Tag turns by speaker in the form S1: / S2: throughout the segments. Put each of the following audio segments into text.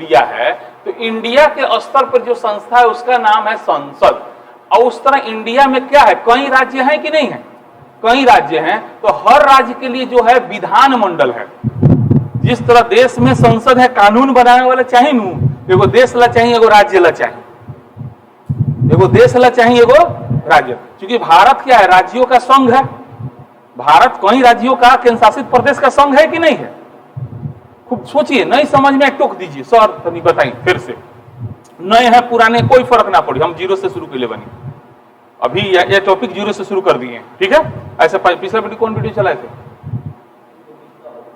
S1: India है, तो India के स्तर पर जो संस्था है उसका नाम है संसद। और उस तरह इंडिया में क्या है, कई राज्य हैं कि नहीं है, कई राज्य हैं, तो हर राज्य के लिए जो है विधान मंडल है। जिस तरह देश में संसद है, कानून बनाने वाला चाहिए नू, एगो देश ला चाहिए, एगो राज्य ला चाहिए, एगो देश ला चाहिए, एगो राज्य। क्योंकि भारत क्या है, राज्यों का संघ है। भारत कई राज्यों का केंद्र शासित प्रदेश का संघ है कि नहीं है। खूब सोचिए, नहीं समझ में टोक दीजिए, सर तनी बताइए फिर से। नए हैं पुराने कोई फर्क ना पड़ी, हम जीरो से शुरू के लिए बनी। अभी ये टॉपिक जीरो से शुरू कर दिए, ठीक है। ऐसे पिछला वीडियो कौन वीडियो चलाए थे,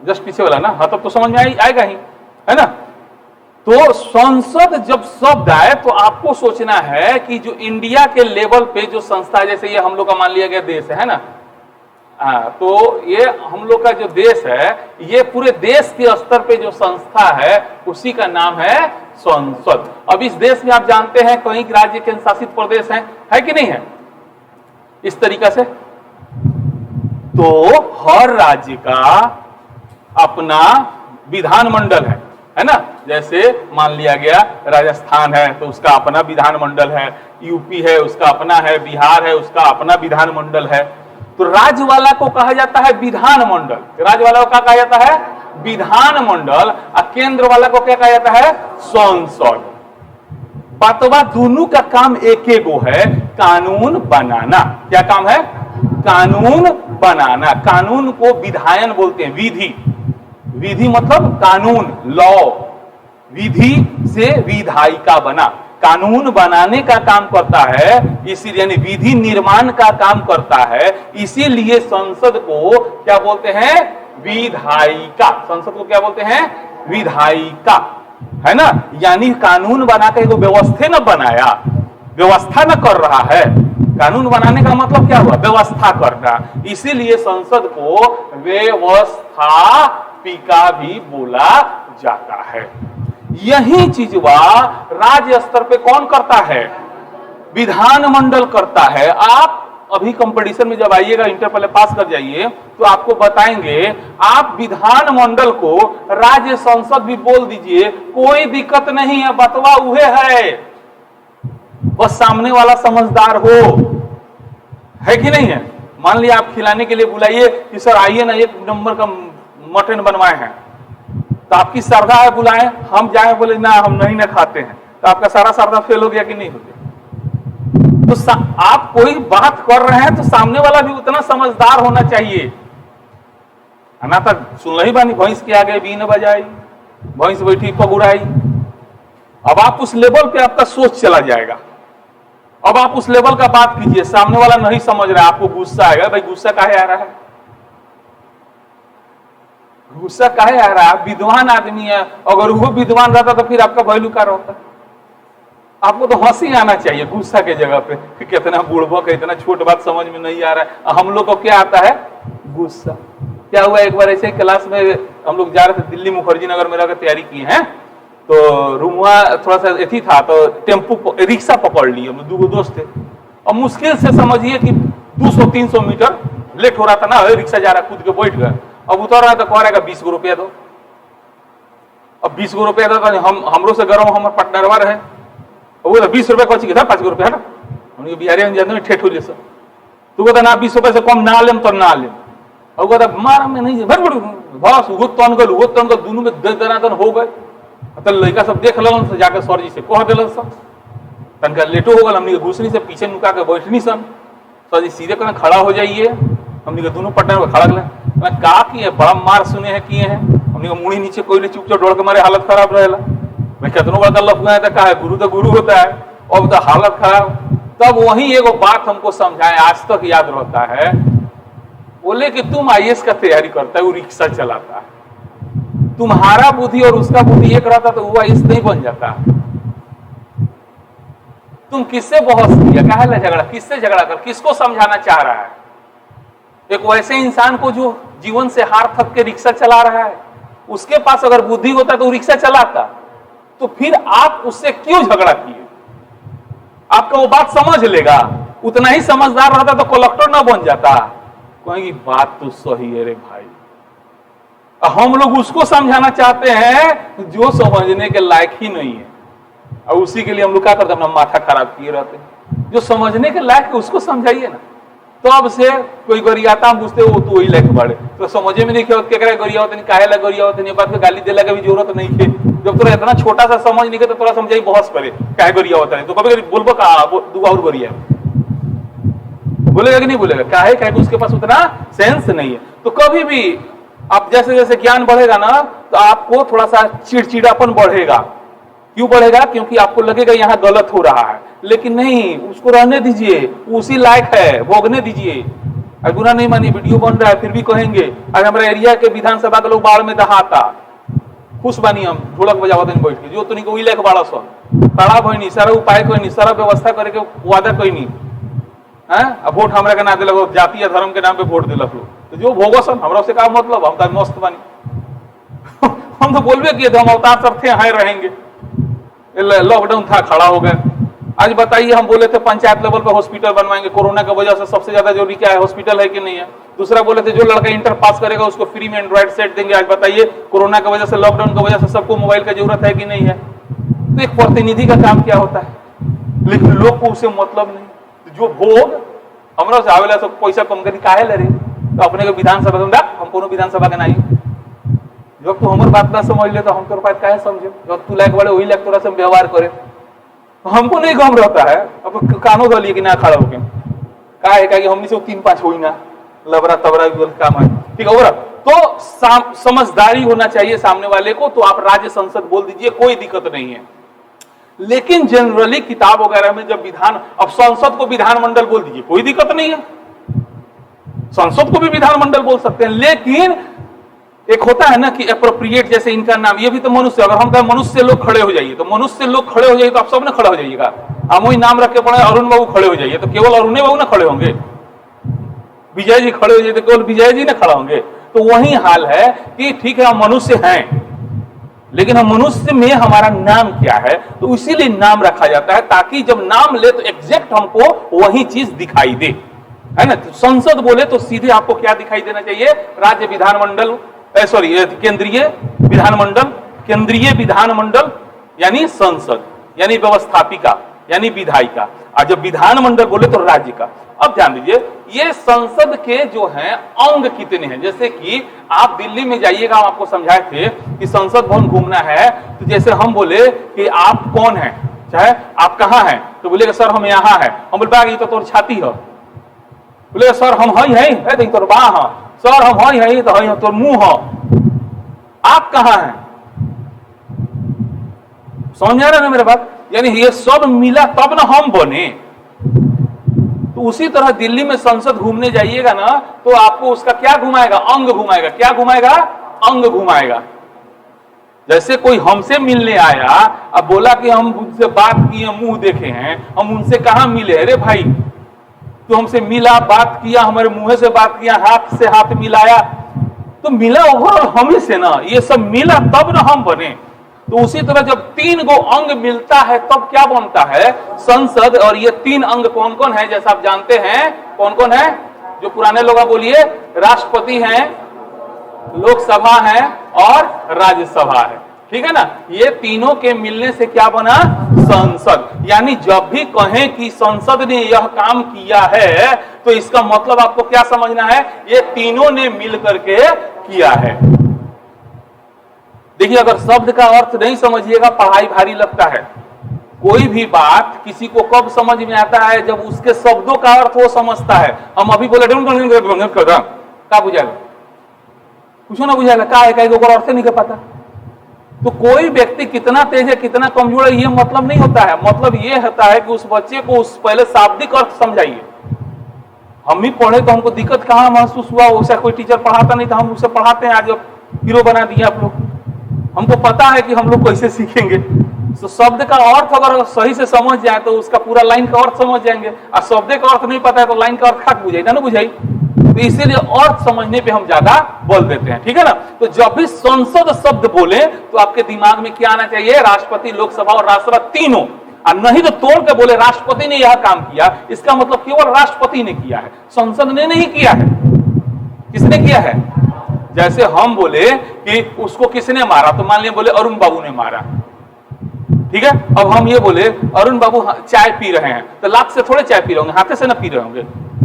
S1: जस्ट पीछे वाला ना, हाँ तब तो समझ में आएगा ही, है ना। तो संसद जब शब्द आए तो आपको सोचना है कि जो इंडिया के लेवल पे जो संस्था, जैसे ये हम लोग का मान लिया गया देश है ना, तो ये हम लोग का जो देश है, ये पूरे देश के स्तर पे जो संस्था है उसी का नाम है संसद। अब इस देश में आप जानते हैं कई राज्य केंद्र शासित प्रदेश हैं, है कि नहीं है, इस तरीका से। तो हर राज्य का अपना विधानमंडल है ना। जैसे मान लिया गया राजस्थान है तो उसका अपना विधानमंडल है, यूपी है उसका अपना है, बिहार है उसका अपना विधानमंडल है। तो राज्य वाला को कहा जाता है विधानमंडल, राज्य वाला को क्या कहा जाता है, विधानमंडल। और केंद्र वाला को क्या कहा जाता है, संसद। बातों दोनों का काम एक ही गो है, कानून बनाना। क्या काम है, कानून बनाना। कानून को विधायन बोलते हैं, विधि, विधि मतलब कानून, लॉ। विधि से विधायिका बना, कानून बनाने का काम करता है, इसीलिए यानी विधि निर्माण का काम करता है। इसीलिए संसद को क्या बोलते हैं, विधायिका। संसद को क्या बोलते हैं, विधायिका, है ना। यानी कानून बनाकर एगो व्यवस्था न बनाया, व्यवस्था न कर रहा है। कानून बनाने का मतलब क्या हुआ, व्यवस्था करना। इसीलिए संसद को व्यवस्थापिका भी बोला जाता है। यही चीज राज्य स्तर पे कौन करता है, विधानमंडल करता है। आप अभी कंपटीशन में जब आइएगा, इंटर पहले पास कर जाइए, तो आपको बताएंगे, आप विधानमंडल को राज्य संसद भी बोल दीजिए, कोई दिक्कत नहीं है, बतवा उहे है, बस सामने वाला समझदार हो, है कि नहीं है। मान लिया आप खिलाने के लिए बुलाइए कि सर आइए ना, एक नंबर का मटन बनवाए हैं, तो आपकी श्रद्धा है बुलाएं, हम जाए बोले ना हम नहीं ना खाते हैं, तो आपका सारा श्रद्धा फेल हो गया कि नहीं हो गया। तो आप कोई बात कर रहे हैं तो सामने वाला भी उतना समझदार होना चाहिए। ना तो सुन ही बानी, भैंस के आगे बीन बजाई, भैंस बैठी पगुड़ाई। अब आप उस लेवल पे आपका सोच चला जाएगा। अब आप उस लेवल का बात कीजिए, सामने वाला नहीं समझ रहा है, आपको गुस्सा आएगा, भाई गुस्सा काहे आ रहा है, गुस्सा काहे आ रहा है, विद्वान आदमी है, अगर वो विद्वान रहता तो फिर आपका वैल्यू क्या रहता। आपको तो हंसी आना चाहिए गुस्सा के जगह पे, कि कितना बुढ़बक है, इतना छोट बात समझ में नहीं आ रहा है। हम लोग को क्या आता है, गुस्सा। क्या हुआ, एक बार ऐसे क्लास में हम लोग जा रहे थे, दिल्ली मुखर्जी नगर में रहकर तैयारी की है, तो रूमुआ थोड़ा सा एथी था, तो टेम्पो रिक्शा पकड़ लिए, हम दो दोस्त थे। और मुश्किल से समझिए कि 200-300 मीटर लेट हो रहा था ना, रिक्शा जा रहा, कूद के बैठ गए। अब उतर रहा था, कह रहा 20 गो रुपया दो। अब 20 गो रुपया दो, हमरो से गरम हमारे पार्टनरवा रहे, वो 20 रुपया कौची था, 5 गो रुपया है ना, हमने बिहारी में ठेठ हो लिया सर। तू कहता ना 20 रुपये से कम ना लेम तो ना लेम। और कहता मार में नहीं बस वो तन गल दोनों में दनादन हो गए। तो लड़का सब देख लन से जाकर सर जी से कह दिल सब, तनका लेटो हो गल, हमने घुसनी से पीछे नुका के बैठनी सन। सर जी सीधे कहना खड़ा हो जाइए, हमने दोनों पार्टनर खड़ा गए, का किए बड़ा मार सुने हैं किए हैं, हमने मुड़ी नीचे कोई चुपचाप डोड़ के मारे हालत खराब रहेला। मैं कितनों बड़ा लफड़ा है, का है गुरु तो गुरु होता है, और तो हालत खराब। तब वही एगो बात हमको समझाए, आज तक याद रहता है। बोले कि तुम आईएएस का तैयारी करता है, वो रिक्शा चलाता है, तुम्हारा बुद्धि और उसका बुद्धि एक रहता तो वो आईएएस नहीं बन जाता। तुम किससे बहस किया, काहे झगड़ा, किससे झगड़ा कर, किसको समझाना चाह रहा है। एक वैसे इंसान को जो जीवन से हार थक के रिक्शा चला रहा है, उसके पास अगर बुद्धि होता तो वो रिक्शा चलाता, तो फिर आप उससे क्यों झगड़ा किए। आपका वो बात समझ लेगा, उतना ही समझदार रहता तो कलेक्टर ना बन जाता। कहेंगी बात तो सही है रे भाई, हम लोग उसको समझाना चाहते हैं जो समझने के लायक ही नहीं है, और उसी के लिए हम लोग क्या करते हैं, अपना माथा खराब किए रहते हैं। जो समझने के लायक है उसको समझाइए ना। तो अब से कोई गरियाता हम पूछते वो तो वही लायक बढ़े, तो समझे में नहीं क्या गरिया होते नहीं, काहे ला गरिया होते नहीं, बात में गाली देला का भी जरूरत नहीं है। जब तोरा इतना छोटा सा समझ नहीं है तो तोरा समझाई बहस करे काहे गरिया होता है, तो कभी कभी बोलबो का दू और गरिया बोलेगा कि नहीं बोलेगा, काहे काहे उसके पास उतना सेंस नहीं है। तो कभी भी आप जैसे जैसे ज्ञान बढ़ेगा ना तो आपको थोड़ा सा चिड़चिड़ापन बढ़ेगा। क्यों बढ़ेगा? क्योंकि आपको लगेगा यहाँ गलत हो रहा है, लेकिन नहीं, उसको रहने दीजिए, उसी लायक है, भोगने दीजिए। और बुरा नहीं मानिए, वीडियो बन रहा है फिर भी कहेंगे आज हमारे एरिया के विधानसभा के लोग बाढ़ में दहाता, खुश बानी हम ढोलक बजावत बैठ के, जो तुनी को लायक बाड़ा सब खड़ा भइनी, सारा उपाय कोई नहीं, सारा व्यवस्था करे के वादा कोई नहीं है। अब वोट हमरा के ना दिलक, जाति या धर्म के नाम पे वोट दिलक लोग, तो जो भोगो सब हमरा से का मतलब, हम तो मस्त बानी हम तो बोलबे किए थे हम अवतार सब थे, हाय रहेंगे। लॉकडाउन था, खड़ा हो गए। आज बताइए, हम बोले थे पंचायत लेवल पर हॉस्पिटल बनवाएंगे, कोरोना की वजह से सबसे ज्यादा जरूरी क्या है, हॉस्पिटल है कि नहीं है। दूसरा बोले थे जो लड़का इंटर पास करेगा उसको फ्री में एंड्रॉइड सेट देंगे। आज बताइए कोरोना की वजह से, लॉकडाउन की वजह से सबको मोबाइल की जरूरत है कि नहीं है। तो एक प्रतिनिधि का काम क्या होता है, लेकिन लोग को उसे मतलब नहीं। जो भोग हमरा से आवेला तो पैसा कम करी काहे ले रही, तो अपने को विधानसभा में हम कोनो विधानसभा के नहीं, जब तू हमारे बात ना समझ ले तो हम तोर बात काहे समझे, जब तू लायक बड़े वही लायक तोरा से व्यवहार करे। हमको नहीं गम रहता है, अब कानों धो कि ना खड़ा होके का है कि हमने से 3-5 हुई ना लबरा तबरा काम है, ठीक है। और तो समझदारी होना चाहिए सामने वाले को, तो आप राज्य संसद बोल दीजिए, कोई दिक्कत नहीं है। लेकिन जनरली किताब वगैरह में जब विधान, अब संसद को विधानमंडल बोल दीजिए, कोई दिक्कत नहीं है, संसद को भी विधानमंडल बोल सकते हैं। लेकिन एक होता है ना कि एप्रोप्रिएट, जैसे इनका नाम, ये भी तो मनुष्य, अगर हम कहें मनुष्य लोग खड़े हो जाइए, तो मनुष्य लोग खड़े हो जाइए, तो आप सब ना खड़े हो जाइएगा। हम वही नाम रख के पड़े अरुण बाबू खड़े हो जाइए, तो केवल अरुण बाबू ना खड़े होंगे, विजय जी खड़े हो जाइए तो केवल विजय जी ना खड़ा होंगे। तो वही हाल है कि ठीक है हम मनुष्य हैं, लेकिन हम मनुष्य में हमारा नाम क्या है, तो इसीलिए नाम रखा जाता है, ताकि जब नाम ले तो एग्जैक्ट हमको वही चीज दिखाई दे, है ना। तो संसद बोले तो सीधे आपको क्या दिखाई देना चाहिए, राज्य विधानमंडल, सॉरी केंद्रीय विधानमंडल, केंद्रीय विधानमंडल यानी संसद, यानी व्यवस्थापिका, यानी विधायिका। और जब विधानमंडल बोले तो राज्य का। अब ध्यान दीजिए, ये संसद के जो हैं अंग कितने हैं। जैसे कि आप दिल्ली में जाइएगा, हम आपको समझाए थे कि संसद भवन घूमना है, तो जैसे हम बोले कि आप कौन हैं, चाहे आप कहाँ हैं, तो बोलेगा सर हम यहाँ हैं। हम बोले ये तो तोर छाती है, बोले सर हम हई है, तो तोर बाह है, सर हम हई है, तो हई तोर मुंह है, आप कहाँ हैं। समझ आ रहा है ना मेरे बात, यानी ये सब मिला तब ना हम बने। तो उसी तरह दिल्ली में संसद घूमने जाइएगा ना, तो आपको उसका क्या घुमाएगा, अंग घुमाएगा। क्या घुमाएगा, अंग घुमाएगा। जैसे कोई हमसे मिलने आया, अब बोला कि हम उनसे बात किए, मुंह देखे हैं, हम उनसे कहां मिले, अरे भाई तो हमसे मिला, बात किया, हमारे मुंह से बात किया, हाथ से हाथ मिलाया, तो मिला ओवरऑल हम ही से ना, ये सब मिला तब ना हम बने। तो उसी तरह जब 3 गो अंग मिलता है तब क्या बनता है, संसद। और ये 3 अंग कौन कौन है, जैसा आप जानते हैं कौन कौन है, जो पुराने लोग बोलिए, राष्ट्रपति हैं, लोकसभा है और राज्यसभा है, ठीक है ना। ये तीनों के मिलने से क्या बना, संसद। यानी जब भी कहें कि संसद ने यह काम किया है, तो इसका मतलब आपको क्या समझना है, ये तीनों ने मिल करके किया है। देखिए, अगर शब्द का अर्थ नहीं समझिएगा, पढ़ाई भारी लगता है। कोई भी बात किसी को कब समझ में आता है, जब उसके शब्दों का अर्थ वो समझता है। हम अभी बोले क्या बुझाएगा, कुछ ना बुझाएगा, क्या है अर्थ नहीं कर पाता। तो कोई व्यक्ति कितना तेज है कितना कमजोर है, ये मतलब नहीं होता है। मतलब ये होता है कि उस बच्चे को उस पहले शाब्दिक अर्थ समझाइए। हम भी पढ़े तो हमको दिक्कत कहाँ महसूस हुआ, वैसा कोई टीचर पढ़ाता नहीं था, हम उससे पढ़ाते हैं, आज हीरो बना दिए आप लोग। हमको पता है कि हम लोग कैसे सीखेंगे। तो शब्द का अर्थ अगर सही से समझ जाए तो उसका पूरा लाइन का अर्थ समझ जाएंगे, और शब्द का अर्थ नहीं पता है तो लाइन का अर्थ खाक बुझाई ना बुझाई। तो इसीलिए अर्थ समझने पे हम ज्यादा बोल देते हैं, ठीक है ना। तो जब भी संसद शब्द बोले तो आपके दिमाग में क्या आना चाहिए, राष्ट्रपति, लोकसभा और राज्यसभा तीनों। और नहीं तो तोड़ के बोले राष्ट्रपति ने यह काम किया, इसका मतलब केवल राष्ट्रपति ने किया है, संसद ने नहीं किया है। किसने किया है, जैसे हम बोले कि उसको किसने मारा, तो मान लिया बोले अरुण बाबू ने मारा, ठीक है। अब हम ये बोले अरुण बाबू चाय पी रहे हैं, तो लात से थोड़े चाय पी रहे होंगे, हाथे से ना पी रहे होंगे।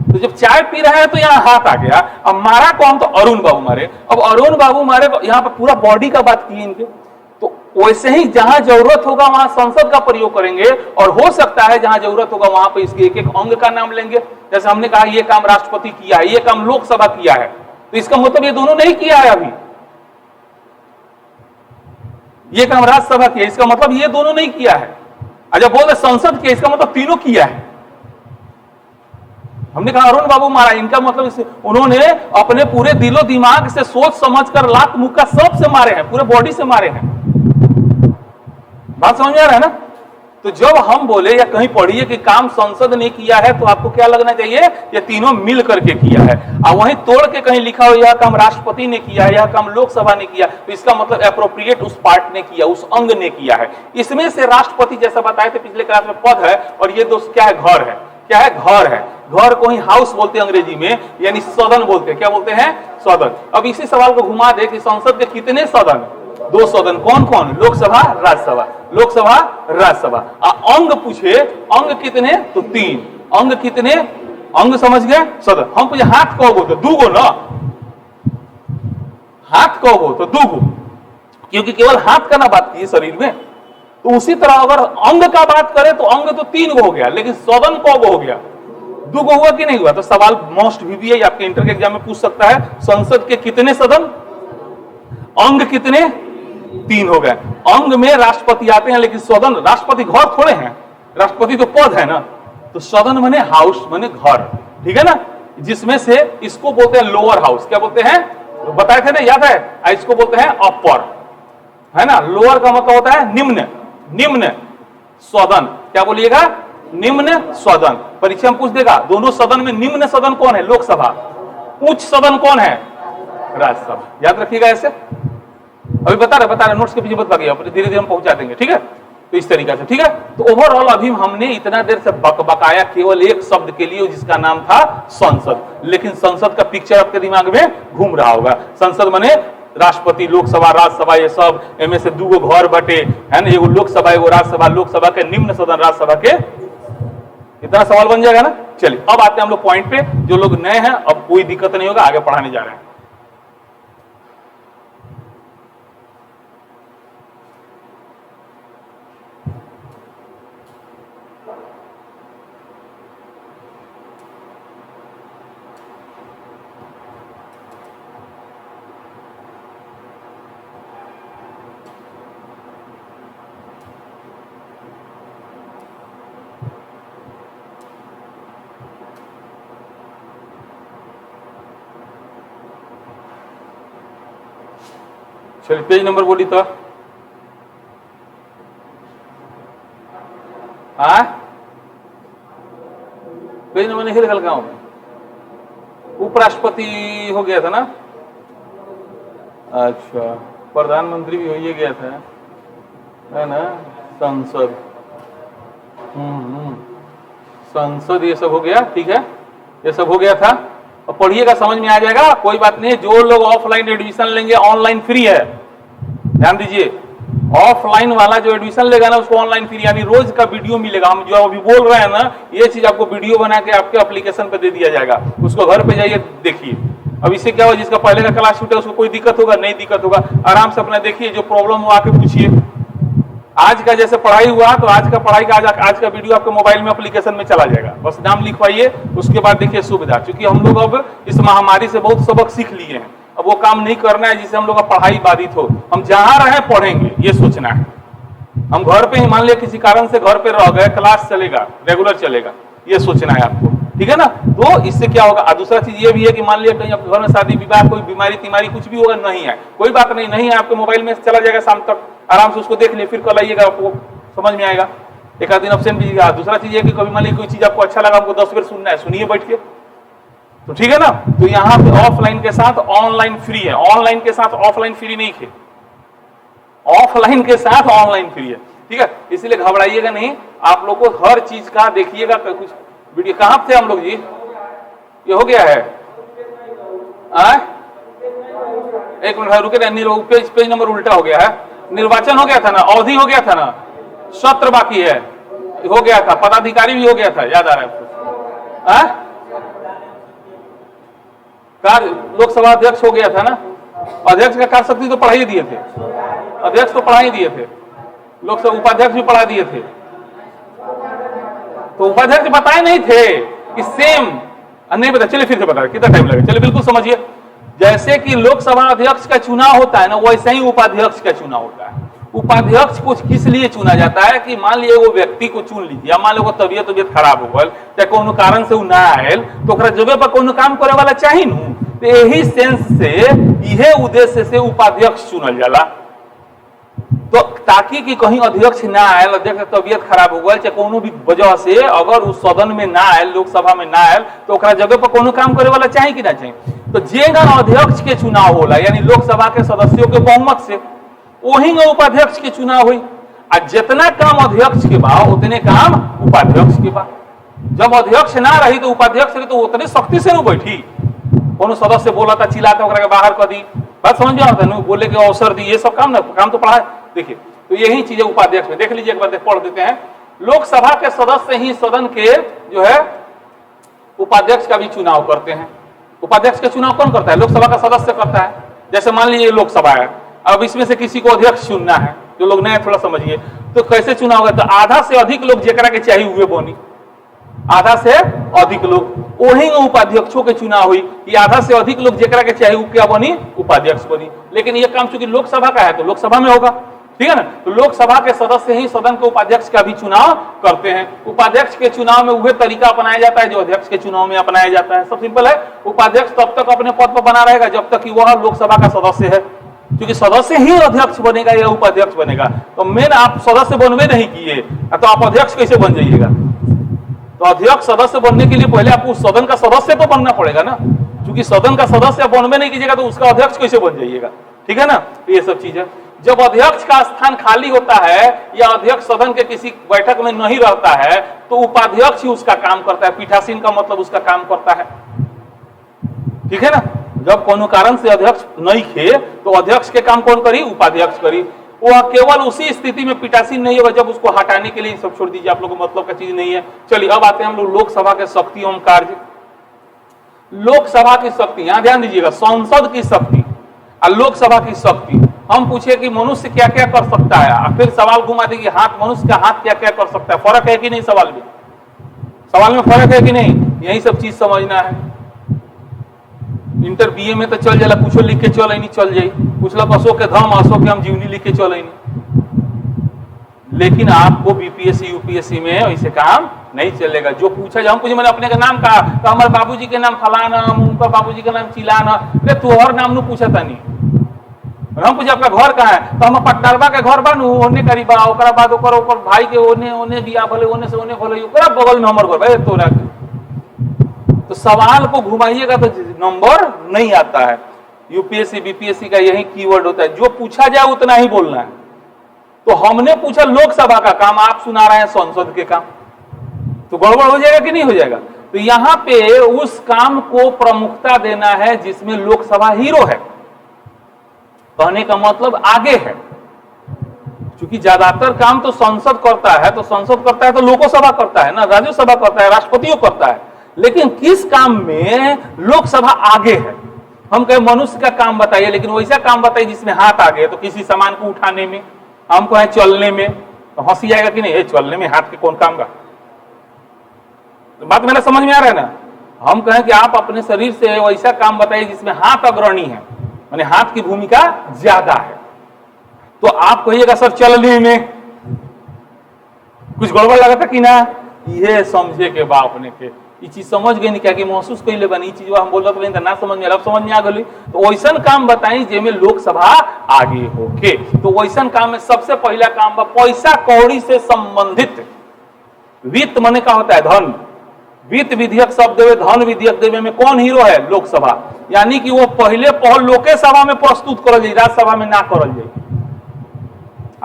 S1: तो जब चाय पी रहे हैं तो यहाँ हाथ आ गया, अब मारा कौन, तो अरुण बाबू मारे। अब अरुण बाबू मारे, यहाँ पर पूरा बॉडी का बात की इनके। तो वैसे ही जहां जरूरत होगा वहां संसद का प्रयोग करेंगे, और हो सकता है जहां जरूरत होगा वहां पर इसके एक एक अंग का नाम लेंगे। जैसे हमने कहा ये काम राष्ट्रपति किया है, ये काम लोकसभा किया है, तो इसका मतलब ये दोनों नहीं किया है अभी। ये काम राज्यसभा किया, इसका मतलब ये दोनों नहीं किया है। अच्छा बोल रहे संसद किया, इसका मतलब तीनों किया है। हमने कहा अरुण बाबू मारा, इनका मतलब उन्होंने अपने पूरे दिलो दिमाग से सोच समझकर लात मुक्का सब से मारे हैं, पूरे बॉडी से मारे हैं। बात समझ में आ रहा है ना। तो जब हम बोले या कहीं पढ़िए कि काम संसद ने किया है, तो आपको क्या लगना चाहिए, ये तीनों मिल करके किया है। और वहीं तोड़ के कहीं लिखा हो यह काम राष्ट्रपति ने किया है, यह काम लोकसभा ने किया, तो इसका मतलब एप्रोप्रिएट उस पार्ट ने किया, उस अंग ने किया है। इसमें से राष्ट्रपति जैसा बताए थे पिछले क्लास में पद है, और ये दोस्त क्या है, घर है। क्या है, घर है। घर को ही हाउस बोलते हैं अंग्रेजी में, यानी सदन बोलते हैं। क्या बोलते हैं, सदन। अब इसी सवाल को घुमा दे कि संसद के कितने सदन, 2 सदन। कौन कौन, लोकसभा राज्यसभा, लोकसभा राज्यसभा। अंग पूछे, अंग कितने, तो 3। अंग कितने, अंग समझ गए, सदन। हम पूछे हाथ कहोगो, तो 2 गो ना, हाथ कहोगो तो 2 गो, क्योंकि केवल हाथ का ना बात की शरीर में। तो उसी तरह अगर अंग का बात करें तो अंग तो 3 गो हो गया, लेकिन सदन कौ गो हो गया, 2 गो हुआ कि नहीं हुआ। तो सवाल मोस्ट वीवीआई आपके इंटर के एग्जाम में पूछ सकता है, संसद के कितने सदन, अंग कितने, 3 हो गए। अंग में राष्ट्रपति आते हैं, लेकिन सदन, राष्ट्रपति घर थोड़े हैं, राष्ट्रपति तो पद है ना। तो सदन माने हाउस माने घर, ठीक है ना। जिसमें से इसको बोलते हैं लोअर हाउस। क्या बोलते हैं, बताए थे ना, याद है। इसको बोलते हैं अपर, है ना। लोअर का मतलब होता है निम्न, निम्न सदन। क्या बोलिएगा, निम्न सदन। परीक्षा में पूछ देगा दोनों सदन में निम्न सदन कौन है, लोकसभा। उच्च सदन कौन है, राज्यसभा। याद रखिएगा ऐसे। अभी बता रहे नोट्स के पीछे बता गया, धीरे धीरे हम पहुंचा देंगे, ठीक है। तो इस तरीके से, ठीक है। तो ओवरऑल अभी हमने इतना देर से बकाया केवल एक शब्द के लिए, जिसका नाम था संसद। लेकिन संसद का पिक्चर आपके दिमाग में घूम रहा होगा। संसद माने राष्ट्रपति, लोकसभा, राज्यसभा, ये सब इनमें से 2 गो घर बटे, है ना। एगो लोकसभा, एगो राज्यसभा। लोकसभा के निम्न सदन, राज्यसभा के, इतना सवाल बन जाएगा ना। चलिए अब आते हैं हम लोग पॉइंट पे। जो लोग नए हैं, अब कोई दिक्कत नहीं होगा, आगे पढ़ाने जा रहे हैं। चलिए पेज नंबर बोली तो, पेज नंबर नहीं लिखल गाँव में। उपराष्ट्रपति हो गया था ना, अच्छा। प्रधानमंत्री भी हो ही गया था, है ना। संसद, संसद, ये सब हो गया, ठीक है। ये सब हो गया था। और पढ़िएगा, समझ में आ जाएगा, कोई बात नहीं। जो लोग ऑफलाइन एडमिशन लेंगे, ऑनलाइन फ्री है, ध्यान दीजिए। ऑफलाइन वाला जो एडमिशन लेगा ना, उसको ऑनलाइन फ्री, यानी रोज का वीडियो मिलेगा। हम जो अभी बोल रहे हैं ना, ये चीज आपको वीडियो बना के आपके एप्लीकेशन पे दे दिया जाएगा। उसको घर पे जाइए देखिए। अब इससे क्या होगा, जिसका पहले का क्लास छूटा उसको कोई दिक्कत होगा, नहीं दिक्कत होगा। आराम से अपना देखिए, जो प्रॉब्लम हो आके पूछिए। आज का जैसे पढ़ाई हुआ, तो आज का पढ़ाई का आज का वीडियो आपके मोबाइल में एप्लीकेशन में चला जाएगा। बस नाम लिखवाइए, उसके बाद देखिए सुविधा। क्योंकि हम लोग अब इस महामारी से बहुत सबक सीख लिए हैं। अब वो काम नहीं करना है जिससे हम लोग का पढ़ाई बाधित हो। हम जहां रहे पढ़ेंगे, ये सोचना है। हम घर पे ही मान लिया किसी कारण से घर पे रह गए, क्लास चलेगा, रेगुलर चलेगा, ये सोचना है आपको, ठीक है ना। तो इससे क्या होगा। दूसरा चीज ये भी है कि मान लिया कहीं आपके घर में शादी विवाह, कोई बीमारी तीमारी कुछ भी होगा, नहीं है, कोई बात नहीं, नहीं है, आपके मोबाइल में चला जाएगा शाम तक, आराम से उसको देख लिए, फिर कल आइएगा, आपको समझ में आएगा। एक आध दिन ऑप्शन भी। दूसरा चीज ये कि कभी मान लीजिए कोई चीज आपको अच्छा लगा, आपको 10 बार सुनना है, सुनिए बैठ के, तो ठीक है ना। तो यहाँ पे ऑफलाइन के साथ ऑनलाइन फ्री है, ऑनलाइन के साथ ऑफलाइन फ्री नहीं है, ऑफलाइन के साथ ऑनलाइन फ्री है, ठीक है। इसलिए घबराइएगा नहीं, आप लोग को हर चीज का देखिएगा। कुछ वीडियो कहाँ थे हम लोग जी, ये हो गया है, एक मिनट रुके ना, पेज नंबर उल्टा हो गया है। निर्वाचन हो गया था ना, अवधि हो गया था ना, सत्र बाकी है, हो गया था, पदाधिकारी भी हो गया था, याद आ रहा है आपको? लोकसभा अध्यक्ष हो गया था ना, अध्यक्ष का कार्य शक्ति तो पढ़ा ही दिए थे, अध्यक्ष तो पढ़ा ही दिए थे, लोकसभा उपाध्यक्ष भी पढ़ा दिए थे। तो उपाध्यक्ष बताए नहीं थे कि सेम नहीं पता। चलिए फिर से बता, कितना टाइम लगेगा, चलिए बिल्कुल समझिए। जैसे कि लोकसभा अध्यक्ष का चुनाव होता है ना, वैसे ही उपाध्यक्ष का चुनाव होता है। उपाध्यक्ष को किस लिए चुना जाता है कि मान लीजिए वो व्यक्ति को चुन लीजिए, या मान लो तबियत खराब हो गल, या कोनो कारण से ना आयल, तो ओकरा जगह पर कोनो काम करे वाला चाहिए नू। तो यही सेंस से, यह उद्देश्य से उपाध्यक्ष चुनल जाला, तो ताकि कि कहीं अध्यक्ष ना आयल, अध्यक्ष की तबियत खराब हो गई, चाहे कोनो भी वजह से अगर उस सदन में ना आयल, लोकसभा में ना आयल, तो ओकरा जगह पर कोनो काम करे वाला चाहिए कि ना चाहिए। तो जेगा अध्यक्ष के चुनाव होला, यानी लोकसभा के सदस्यों के बहुमत से, वही उपाध्यक्ष के चुनाव हुई। और जितना काम अध्यक्ष के बा उतने काम उपाध्यक्ष के बा। जब अध्यक्ष ना रही तो उपाध्यक्ष रही, तो उतने सख्ती से न बैठी। कोनो सदस्य बोला था, चिल्लाता, ओकरा के बाहर कर दी, बात समझ में आता है, बोले के अवसर दी, ये सब काम ना, काम तो पढ़ा है। देखिए, तो यही चीजें उपाध्यक्ष में देख लीजिए, एक बार पढ़ देते हैं। लोकसभा के सदस्य ही सदन के जो है उपाध्यक्ष का भी चुनाव करते हैं। उपाध्यक्ष का चुनाव कौन करता है? लोकसभा का सदस्य करता है। जैसे मान लीजिए लोकसभा है, अब इसमें से किसी को अध्यक्ष चुनना है, जो लोग नए थोड़ा समझिए, तो कैसे चुनाव होगा? तो आधा से अधिक लोग जेकरा के चाहिए हुए बनी, आधा से अधिक लोग, वही उपाध्यक्षों के चुनाव हुई कि आधा से अधिक लोग जेकरा के चाहिए क्या बनी? उपाध्यक्ष बनी। लेकिन यह काम चूंकि लोकसभा का है तो लोकसभा में होगा, ठीक है ना। तो लोकसभा के सदस्य ही सदन के उपाध्यक्ष का भी चुनाव करते हैं। उपाध्यक्ष के चुनाव में वह तरीका अपनाया जाता है जो अध्यक्ष के चुनाव में अपनाया जाता है। सब सिंपल है, उपाध्यक्ष तब तक अपने पद पर बना रहेगा जब तक कि वह लोकसभा का सदस्य है, क्योंकि सदस्य ही अध्यक्ष बनेगा या उपाध्यक्ष बनेगा। तो मेन आप सदस्य बनवे नहीं किए तो आप अध्यक्ष कैसे बन जाइएगा? तो अध्यक्ष सदस्य बनने के लिए पहले आपको सदन का सदस्य तो बनना पड़ेगा ना, क्योंकि सदन का सदस्य बनवे नहीं कीजिएगा तो उसका अध्यक्ष कैसे बन जाइएगा? ठीक है ना। तो ये सब चीज है। जब अध्यक्ष का स्थान खाली होता है या अध्यक्ष सदन के किसी बैठक में नहीं रहता है तो उपाध्यक्ष ही उसका काम करता है। पीठासीन का मतलब उसका काम करता है, ठीक है ना। जब कोनो कारण से अध्यक्ष नहीं थे तो अध्यक्ष के काम कौन करी? उपाध्यक्ष करी। वह केवल उसी स्थिति में पीठासीन नहीं होगा जब उसको हटाने के लिए, सब छोड़ दीजिए, आप लोगों को मतलब का चीज नहीं है। चलिए अब आते हैं हम लोग लोकसभा के शक्ति एवं कार्य। लोकसभा की शक्ति, यहां ध्यान दीजिएगा, संसद की शक्ति और लोकसभा की शक्ति। हम पूछे कि मनुष्य क्या क्या कर सकता है, फिर सवाल घुमा देगी हाथ, मनुष्य का हाथ क्या क्या कर सकता है। फर्क है कि नहीं? सवाल में फर्क है कि नहीं? यही सब चीज समझना है। इंटर बीए में तो चल जाला, कुछ लिख के चल नहीं चल जाई, पूछलक अशोक के धम, अशोक के हम जीवनी लिख के चल नहीं। लेकिन आपको बीपीएससी यूपीएससी में ऐसे काम नहीं चलेगा। जो पूछा जाए, हम पूछे मैंने अपने का नाम कहा तो हमारे बाबूजी के नाम फलाना, उनका बाबूजी का नाम चिलाना, अरे तोहर नाम नु पूछा था नहीं। हम पूछे आपका घर कहाँ है तो हम पटनारबा के घर बानू, ओने करीबा, ओकरा बाद ओकर भाई के ओने बिया भले, ओने से ओने भले, ओकरा बगल में हमर घर भाई तोरा। तो सवाल को घुमाइएगा तो नंबर नहीं आता है। यूपीएससी बीपीएससी का यही कीवर्ड होता है, जो पूछा जाए उतना ही बोलना है। तो हमने पूछा लोकसभा का काम, आप सुना रहे हैं संसद के काम, तो गड़बड़ हो जाएगा कि नहीं हो जाएगा? तो यहां पे उस काम को प्रमुखता देना है जिसमें लोकसभा हीरो है। कहने का मतलब आगे है, क्योंकि ज्यादातर काम तो संसद करता है, तो संसद करता है तो लोकसभा करता है ना, राज्यसभा करता है, राष्ट्रपतियों करता है। लेकिन किस काम में लोकसभा आगे है? हम कहे मनुष्य का काम बताइए, लेकिन वैसा काम बताइए जिसमें हाथ आगे है। तो किसी सामान को उठाने में, हम कहें चलने में, तो हंसी आएगा कि नहीं? चलने में हाथ के कौन काम का? तो बात मेरा समझ में आ रहा है ना। हम कहें कि आप अपने शरीर से वैसा काम बताइए जिसमें हाथ अग्रणी है, माने हाथ की भूमिका ज्यादा है, तो आप कहिएगा सर चलने में। कुछ गड़बड़ लगा था कि ना? ये समझे के बाप ने के ये चीज समझ गई नहीं, क्या कि महसूस कैले बनी चीज हम बोल रहे थे ना, समझ में, अब समझ में आ गई। तो वैसन काम बताई जेमें लोकसभा आगे होके। तो वैसन काम में सबसे पहला काम बा पैसा कौड़ी से संबंधित। वित्त मने का होता है धन, वित्त विधेयक सब देवे, धन विधेयक देवे में कौन हीरो है? लोकसभा। यानी कि वो पहले लोकसभा में प्रस्तुत करल जाए, राज्यसभा में ना करल जाए।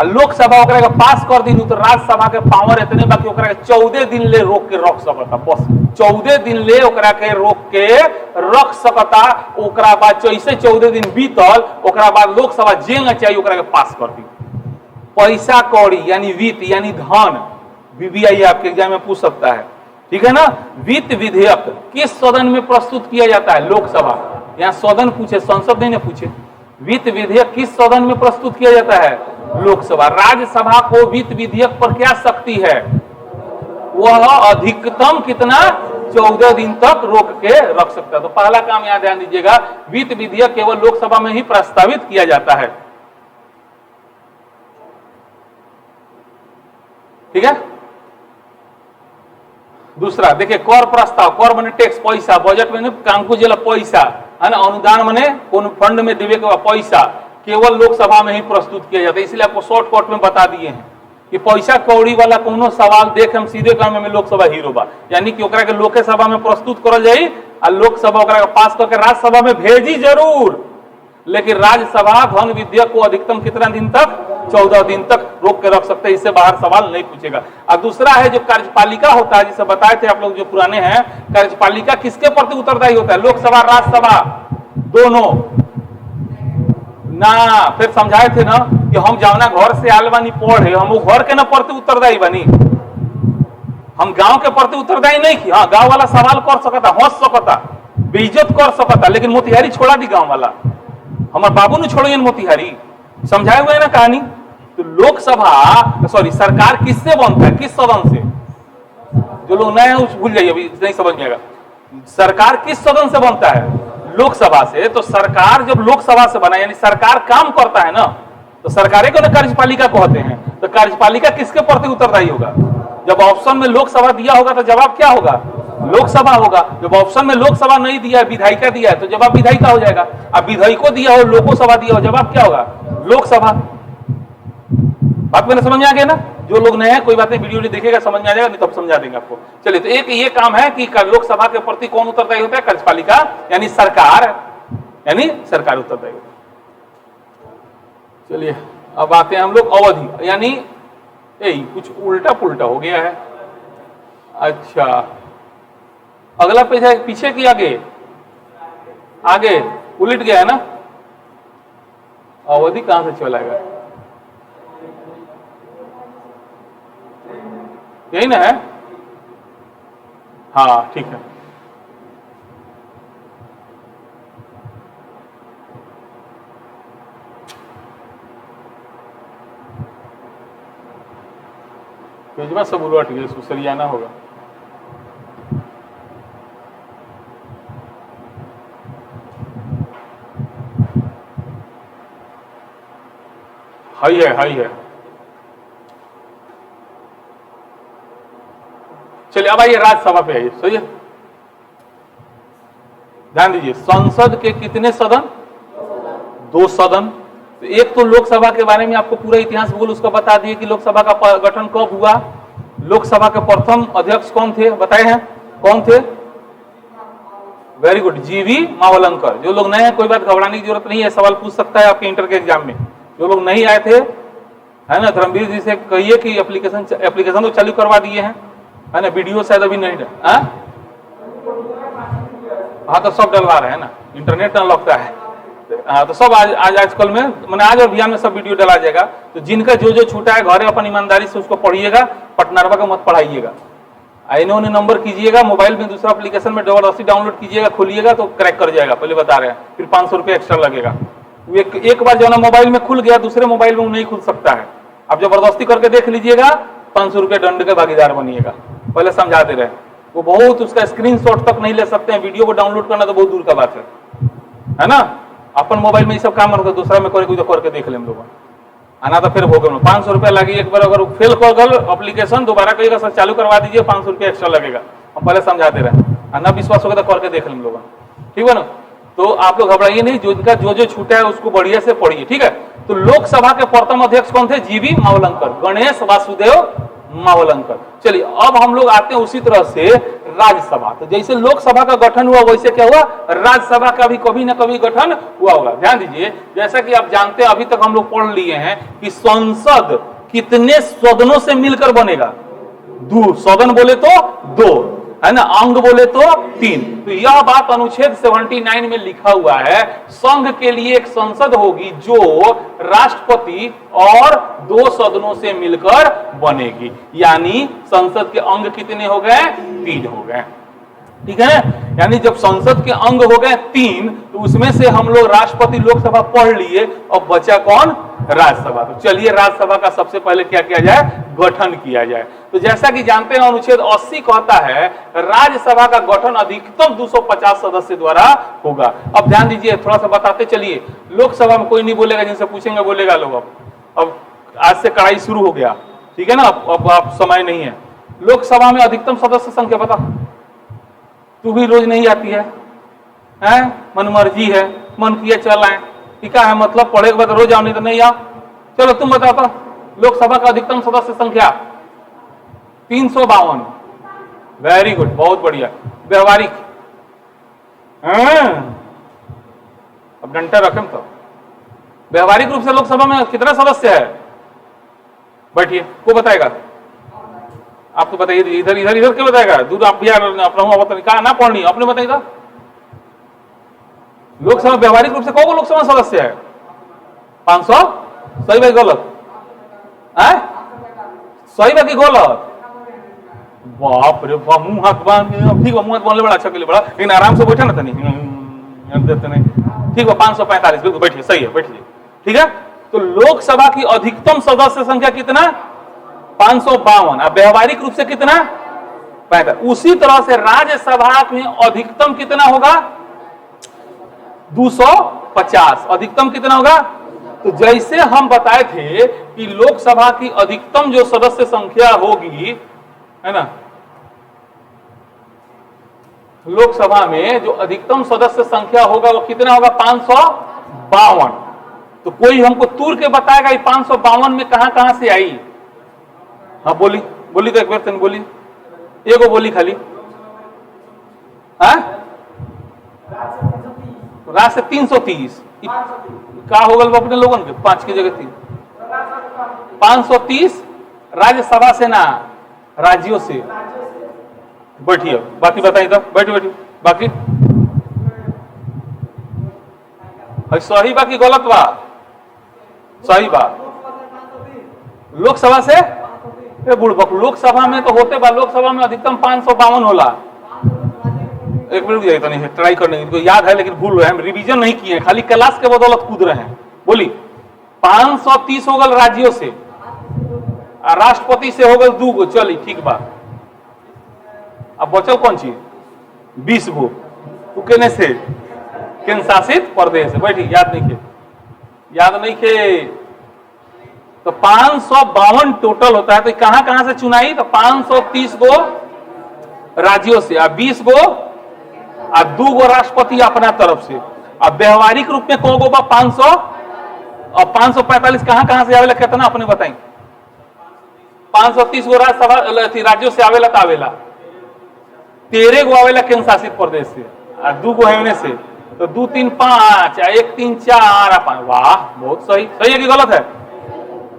S1: और लोकसभा ओकरा के पास कर दी तो राज्यसभा के पावर इतने बाकी ओकरा के 14 दिन ले रोक के रख सकता, बस 14 दिन ले ओकरा के रोक के रख सकता। ओकरा बाद जैसे 14 दिन बीतल ओकरा बाद लोकसभा जेंग चाहिए ओकरा के पास कर दी। पैसा कौड़ी यानी वित्त यानी धन, बीबीआई आपके एग्जाम में पूछ सकता है, ठीक है ना। वित्त विधेयक किस सदन में प्रस्तुत किया जाता है? लोकसभा। यहाँ सदन पूछे, संसद नहीं पूछे। वित्त विधेयक किस सदन में प्रस्तुत किया जाता है? लोकसभा। राज्यसभा को वित्त विधेयक पर क्या शक्ति है? वह अधिकतम कितना? 14 दिन तक रोक के रख सकता है। तो पहला काम यहां ध्यान दीजिएगा, वित्त विधेयक केवल लोकसभा में ही प्रस्तावित किया जाता है, ठीक है। दूसरा देखिए, कर प्रस्ताव, कर माने टैक्स, पैसा, बजट में कांकू जिला पैसा है ना, अनुदान माने कौन फंड में देवे के पैसा केवल लोकसभा में ही प्रस्तुत किया जाता है। इसलिए आपको शॉर्टकट में बता दिए हैं कि पैसा कौड़ी वाला कोनो सवाल देख हम सीधे काम में लोकसभा हीरो बा, यानी कि ओकरा के लोकसभा में प्रस्तुत करल जाई और लोकसभा ओकरा के पास करके राज्यसभा में भेजी जरूर, लेकिन राज्यसभा धन विधेयक को अधिकतम कितना दिन तक? 14 दिन तक रोक के रख सकते हैं, इससे बाहर सवाल नहीं पूछेगा। और दूसरा है जो कार्यपालिका होता है, जिसे बताए थे आप लोग जो पुराने हैं, कार्यपालिका किसके प्रति उत्तरदायी होता है? लोकसभा राज्यसभा दोनों ना। फिर समझाए थे ना कि हम जावना घर से आल बानी पढ़े, हम वो घर के ना प्रति उत्तरदायी बनी, हम गांव के प्रति उत्तरदायी नहीं की। हाँ, गांव वाला सवाल कर सकता, हंस सकता, बेइज्जत कर सकता, लेकिन मोतिहारी छोड़ा दी गांव वाला, हमारे बाबू ने छोड़िए मोतिहारी। समझाए हुए ना कहानी। तो लोकसभा सॉरी सरकार किससे बनता है? किस सदन से? जो लोग नए हैं उस भूल जाइए, अभी नहीं समझ में आएगा। सरकार किस सदन से बनता है? लोकसभा से। तो सरकार जब लोकसभा से बना यानी सरकार काम करता है ना, तो सरकारें को ना कार्यपालिका कहते हैं। तो कार्यपालिका किसके प्रति उत्तरदायी होगा? जब ऑप्शन में लोकसभा दिया होगा तो जवाब क्या होगा? लोकसभा होगा। जब ऑप्शन में लोकसभा नहीं दिया, विधायिका दिया है, तो जवाब विधायिका हो जाएगा। अब विधायिको दिया हो, लोकसभा दिया हो, जवाब क्या होगा? लोकसभा। बात मैंने समझ में आ गया ना। जो लोग नए हैं कोई बात नहीं, वीडियो नहीं देखेगा, समझ में आ जाएगा, नहीं तब समझा देंगे आपको। चलिए, तो एक ये काम है कि लोकसभा के प्रति कौन उत्तरदायी होता है? कार्यपालिका यानी सरकार, उत्तरदायी होता है। चलिए अब आते हैं हम लोग अवधि, यानी यही कुछ उल्टा पुल्टा हो गया है। अच्छा, अगला पेज है पीछे की आगे? आगे उलट गया है ना। अवधि कहां से चलाएगा? यही ना है? हाँ ठीक है। पेजवा सब उलट गया, इसको सरियाना होगा। हाई है। चलिए अब आइए राज्यसभा पे आइए। सही है, ध्यान दीजिए। संसद के कितने सदन? 2 सदन। तो एक तो लोकसभा के बारे में आपको पूरा इतिहास भूगोल उसका बता दिए कि लोकसभा का गठन कब हुआ, लोकसभा के प्रथम अध्यक्ष कौन थे, बताए हैं कौन थे? वेरी गुड, जीवी मावलंकर। जो लोग नए हैं कोई बात घबराने की जरूरत नहीं है, सवाल पूछ सकता है आपके इंटर के एग्जाम में। जो लोग नहीं आए थे है ना, धर्मवीर जी से कहिए कि एप्लीकेशन तो चालू करवा दिए हैं, है ना। वीडियो शायद अभी नहीं है। हाँ तो सब डलवा रहे हैं ना, इंटरनेट ना लगता है। हाँ तो सब आजकल में मैंने आज अभियान में सब वीडियो डला जाएगा। तो जिनका जो छूटा है घरे अपन ईमानदारी से उसको पढ़िएगा, पटनारवा का मत पढ़ाइएगा। इन्होंने नंबर कीजिएगा मोबाइल में, दूसरा एप्लीकेशन में जबरदस्ती डाउनलोड कीजिएगा, खोलिएगा तो क्रैक कर जाएगा, पहले बता रहे हैं। फिर 500 रुपये एक्स्ट्रा लगेगा। एक बार जो है ना मोबाइल में खुल गया, दूसरे मोबाइल में नहीं खुल सकता है। आप जबरदस्ती करके देख लीजिएगा, 500 रुपये दंड के भागीदार बनिएगा। पहले समझा दे रहे हैं, वो बहुत उसका स्क्रीनशॉट तक नहीं ले सकते हैं, वीडियो को डाउनलोड करना तो बहुत दूर का बात है ना। अपन मोबाइल में ये सब काम करके दूसरा में करके देख ले हम लोग, आना तो फिर भोगे 500 रुपया लगी। एक बार अगर फेल कर गल एप्लीकेशन, दोबारा कहिएगा सर चालू करवा दीजिए, 500 रुपया एक्स्ट्रा लगेगा। हम पहले समझा दे रहे हैं, ना विश्वास होगा तो करके देख लें लोग, ठीक है ना। तो आप लोग घबराइए नहीं, जो छूटा है उसको बढ़िया से पढ़िए, ठीक है। तो लोकसभा के प्रथम अध्यक्ष कौन थे? जीवी मावलंकर, गणेश वासुदेव मावलंकर। चलिए अब हम लोग आते हैं उसी तरह से राज्यसभा। तो जैसे लोकसभा का गठन हुआ वैसे क्या हुआ, राज्यसभा का भी कभी ना कभी गठन हुआ होगा। ध्यान दीजिए, जैसा कि आप जानते हैं अभी तक हम लोग पढ़ लिए हैं कि संसद कितने सदनों से मिलकर बनेगा, दो सदन बोले तो दो, है ना, अंग बोले तो 3। तो यह बात अनुच्छेद 79 में लिखा हुआ है, संघ के लिए एक संसद होगी जो राष्ट्रपति और 2 सदनों से मिलकर बनेगी। यानी संसद के अंग कितने हो गए, 3 हो गए। ठीक है, यानी जब संसद के अंग हो गए 3 तो उसमें से हम लोग राष्ट्रपति लोकसभा पढ़ लिए, अब बचा कौन, राज्यसभा। तो चलिए राज्यसभा का सबसे पहले क्या किया जाए, गठन किया जाए। तो जैसा कि जानते हैं अनुच्छेद 80 कहता है राज्यसभा का गठन अधिकतम 250 सदस्य द्वारा होगा। अब ध्यान दीजिए, थोड़ा सा बताते चलिए। लोकसभा में कोई नहीं बोलेगा, जिनसे पूछेंगे बोलेगा लोग। अब आज से कड़ाई शुरू हो गया, ठीक है ना, अब आप समय नहीं है। लोकसभा में अधिकतम सदस्य संख्या बता, तू भी रोज नहीं आती है, मन मर्जी है, मन किया चल आए, ठीक है, मतलब पढ़े के बाद रोज आओ नहीं तो नहीं आओ। चलो तुम बताओ तो लोकसभा का अधिकतम सदस्य संख्या 352। वेरी गुड, बहुत बढ़िया। व्यवहारिक, अब डंटा रखें तो व्यवहारिक रूप से लोकसभा में कितना सदस्य है, बैठिए, को बताएगा, आप तो बताइए, इधर इधर इधर क्यों बताएगा, दूर आप भी कहा ना पढ़नी, आपने बताइएगा। लोकसभा व्यवहारिक रूप से कौन लोकसभा सदस्य है, 500, सही भाई गलत है, सही बाकी गलत, बाप रे बाप, मुंह हाथ बांध, ठीक है, मुंह हाथ बांधले बड़ा अच्छा के लिए बड़ा, लेकिन आराम से बैठे ना तनी, ठीक है, 545, बिल्कुल बैठिए, सही है, बैठिए, ठीक है। तो लोकसभा की अधिकतम सदस्य संख्या कितना, 552, अब व्यवहारिक रूप से कितना, 45। उसी तरह से राज्यसभा में अधिकतम कितना होगा, 250, अधिकतम कितना होगा। तो जैसे हम बताए थे कि लोकसभा की अधिकतम जो सदस्य संख्या होगी, है ना, लोकसभा में जो अधिकतम सदस्य संख्या होगा वो कितना होगा, 552। तो कोई हमको तूर के बताएगा 552 में कहां कहां से आई। हाँ बोली बोली, तो एक बार तुम बोली, एगो बोली खाली, राज से 330 का हो गल अपने लोगों के 5 की जगह 3, 530 राज्यसभा से ना, राज्यों से। बैठिए, बाकी बताइए तो, बैठिए बैठिए, बाकी सही बाकी गलत बा, सही बात। लोकसभा से बुढ़बक, लोकसभा में तो होते बा, लोकसभा में अधिकतम 552 होला। एक मिनट जाइए, नहीं ट्राई करने को याद है लेकिन भूल रहे हैं, रिवीजन नहीं किए हैं, खाली क्लास के बदौलत कूद रहे हैं। बोली 530 हो गल राज्यों से, राष्ट्रपति से हो गल 2 गो, चली ठीक बात। अब बचल कौन चीज, 20 गो, केने से, केंद्र शासित प्रदेश। बैठी, याद नहीं खे, याद नहीं खे। तो 552 टोटल होता है। तो कहां कहां से चुनाई, तो 530 गो राज्यों से, 20 गो, 2 गो राष्ट्रपति अपना तरफ से। अब व्यवहारिक रूप में कौन गो बा, 500 और 545 कहां कहां से आवेला, कितना अपने बताई। 530 गो राज्यसभा राज्यों से आवेला, तो आवेला 13 गो आवेला केंद्र शासित प्रदेश से, और 2 गो है से। तो 2 3 5, 1 3 4 5। वाह, बहुत सही। सही है कि गलत है।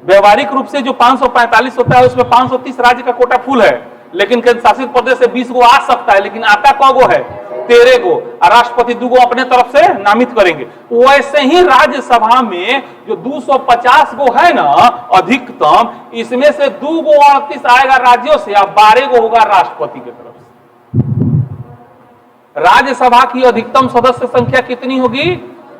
S1: व्यवहारिक रूप से जो 545 होता है उसमें 530 राज्य का कोटा फुल है, लेकिन केंद्र शासित प्रदेश से 20 गो आ सकता है, लेकिन आता कौ गो है, 13 गो, और राष्ट्रपति 2 गो अपने तरफ से नामित करेंगे। वैसे ही राज्यसभा में जो 250 गो है ना अधिकतम, इसमें से 2 गो 38 आएगा राज्यों से, और 12 गो होगा राष्ट्रपति की तरफ से। राज्यसभा की अधिकतम सदस्य संख्या कितनी होगी,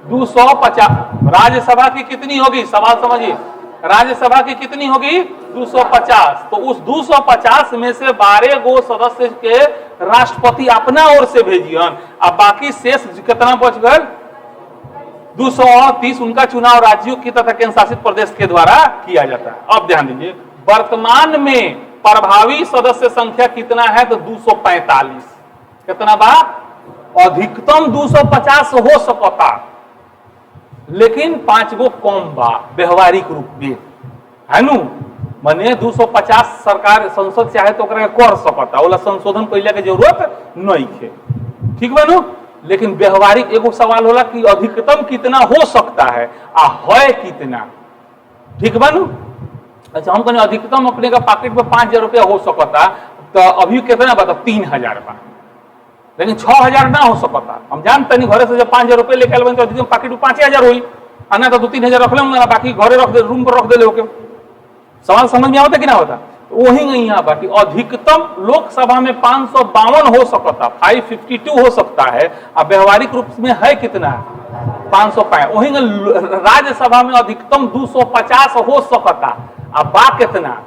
S1: 250। राज्यसभा की कितनी होगी, सवाल समझिए, राज्यसभा की कितनी होगी, 250। तो उस 250 में से 12 गो सदस्य के राष्ट्रपति अपना ओर से भेजियन, अब बाकी शेष कितना बच गए, 238, उनका चुनाव राज्यों की तथा केंद्र शासित प्रदेश के द्वारा किया जाता है। अब ध्यान दीजिए, वर्तमान में प्रभावी सदस्य संख्या कितना है, तो 245। कितना बा, अधिकतम 250 हो सकता, लेकिन 5 गो कम बा व्यवहारिक रूप में, है नु। माने 250 सरकार संसद चाहे तो ओकरा कर सकता, ओला संशोधन कैला के जरूरत नहीं है। ठीक बा नु? लेकिन व्यवहारिक एगो सवाल होला कि अधिकतम कितना हो सकता है आ है कितना। ठीक बा नु? अच्छा, हम कहने अधिकतम अपने का पॉकेट में 5,000 रुपया हो सकता, तो अभी कितना बता? 3,000 बा, लेकिन 6,000 ना हो सकता। हम जानते नहीं, घरे से जब 5,000 रुपये लेके आए तो अधिकतम पॉकेट में 5,000 हुई, आना तो 2-3,000 रख ले, बाकी घरे रख दे, रूम पर रख दे लोग। सवाल समझ में आवता कि ना होता? वही नहीं यहाँ बाकी अधिकतम लोकसभा में 552 हो सकता, 552 हो सकता है, अब व्यवहारिक रूप में है कितना? 505। वही राज्यसभा में अधिकतम 250 हो सकता, अब बा कितना?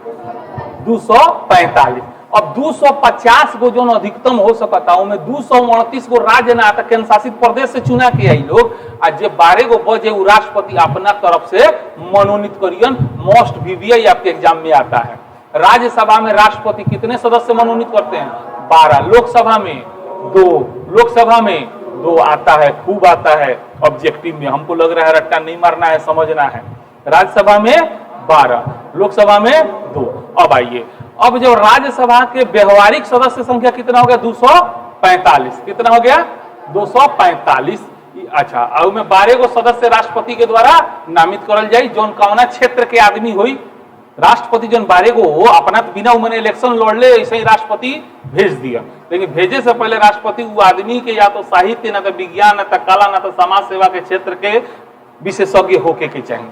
S1: 245। अब 250 गो जो अधिकतम हो सकता, उनमें 229 गो राज्य ना केंद्र शासित प्रदेश से चुना के आई लोग, आज 12 गो बजे वो राष्ट्रपति अपना तरफ से मनोनीत करियन। मोस्ट वीवीआई आपके एग्जाम में आता है। राज्यसभा में राष्ट्रपति कितने सदस्य मनोनीत करते हैं? 12। लोकसभा में 2, लोकसभा में 2 आता है, खूब आता है ऑब्जेक्टिव में, हमको लग रहा है रट्टा नहीं मारना है, समझना है। राज्यसभा में 12, लोकसभा में 2। अब आइए, अब जो राज्यसभा के व्यवहारिक सदस्य संख्या कितना हो गया? 245। कितना हो गया? 245। अच्छा, और में 12 गो सदस्य राष्ट्रपति के द्वारा नामित करल जाये, जो कौना क्षेत्र के आदमी हुई। राष्ट्रपति जो 12 गो हो अपना बिना उमने इलेक्शन लड़ले, ऐसे ही राष्ट्रपति भेज दिया। लेकिन भेजे से पहले राष्ट्रपति वो आदमी के या तो साहित्य, ना तो विज्ञान, ना तो कला, ना तो समाज सेवा के क्षेत्र के विशेषज्ञ होके के चाहिए,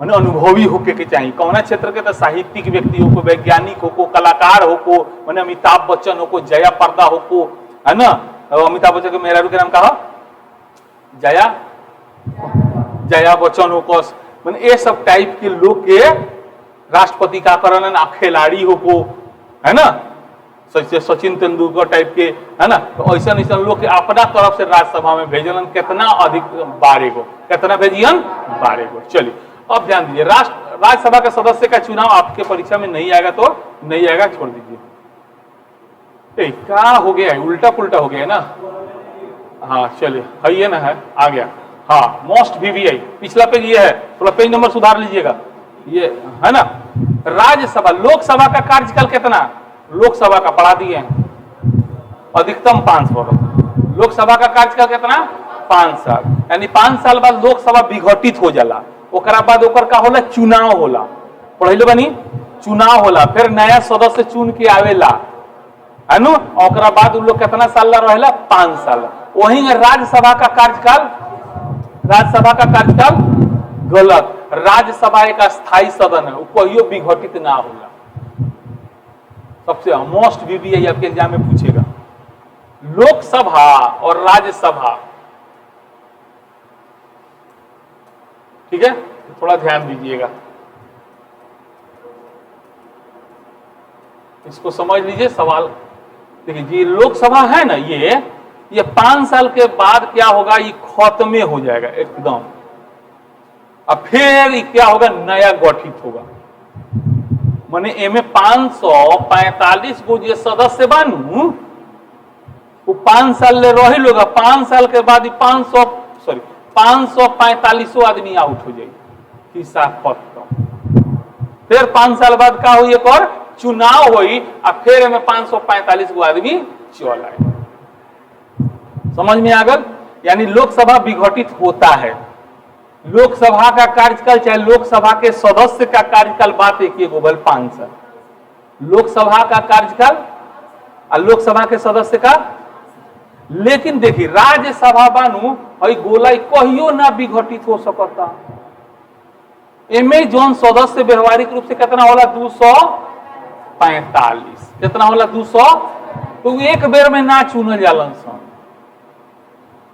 S1: अनुभवी होके के चाहिए। कौना क्षेत्र के? तो साहित्यिक व्यक्ति हो को, वैज्ञानिक हो को, कलाकार हो को, मैंने अमिताभ बच्चन हो को, जया पर्दा हो को, है ना? अमिताभ बच्चन के मेहरारू के नाम कहा जया बच्चन हो को, मैंने ये सब टाइप के लोग के राष्ट्रपति का करन, खिलाड़ी हो को, है ना? सचिन तेंदुलकर टाइप के, है ना? तो ऐसा ऐसा लोग के अपना तरफ से राज्यसभा में भेजलन। कितना? अधिक 12 गो। कितना भेजियन? 12 गो। चलिए, अब ध्यान दीजिए, राज्यसभा के सदस्य का चुनाव आपके परीक्षा में नहीं आएगा तो नहीं आएगा, छोड़ दीजिए। क्या हो गया है? उल्टा पुल्टा हो गया है ना? हाँ चलिए, है ये ना, है आ गया। हाँ, मोस्ट वीवीआई पिछला पेज ये है, थोड़ा पेज नंबर सुधार लीजिएगा, ये है ना? राज्यसभा, लोकसभा का कार्यकाल कितना? लोकसभा का पढ़ा दिए हैं, अधिकतम 5 वर्ष। लोकसभा का कार्यकाल कितना? 5 साल। यानी 5 साल बाद लोकसभा विघटित हो जाला, ओकरा बाद ओकर का होला? चुनाव होला। पढ़ले बनी? चुनाव होला, फिर नया सदस्य चुन के आवेला, है नु? ओकरा बाद लोग कितना साल ला रहेला? 5 साल। वहीं राज्यसभा का कार्यकाल, राज्यसभा का कार्यकाल गलत। राज्यसभा एक अस्थायी सदन है, वो कहियो विघटित ना होला। सबसे मोस्ट वीवीआई आपके एग्जाम में पूछेगा। लोकसभा और राज्यसभा, ठीक है, थोड़ा ध्यान दीजिएगा, इसको समझ लीजिए सवाल। देखिए, ये लोकसभा है ना, ये 5 साल के बाद क्या होगा? ये खत्म हो जाएगा एकदम। अब फिर क्या होगा? नया गठित होगा। माने एमे 545 गो जो सदस्य बानू, वो 5 साल ले रही लोग, 5 साल के बाद 545 आदमी आउट हो जाएगी, हिसाब खत्म। फिर 5 साल बाद का हुई? एक और चुनाव हुई, और फिर में 545 गो आदमी चल आए। समझ में आ गल? यानी लोकसभा विघटित होता है। लोकसभा का कार्यकाल, चाहे लोकसभा के सदस्य का कार्यकाल, बात एक ही गोबल 5 साल लोकसभा का कार्यकाल और लोकसभा के सदस्य का। लेकिन देखिए, राज्यसभा बानू हई गोलाई कहियो ना विघटित हो सकता। एमे जोन सदस्य व्यवहारिक रूप से कितना होला? 245। कितना होला? 200। तो एक बेर में ना चुनल जालन सन।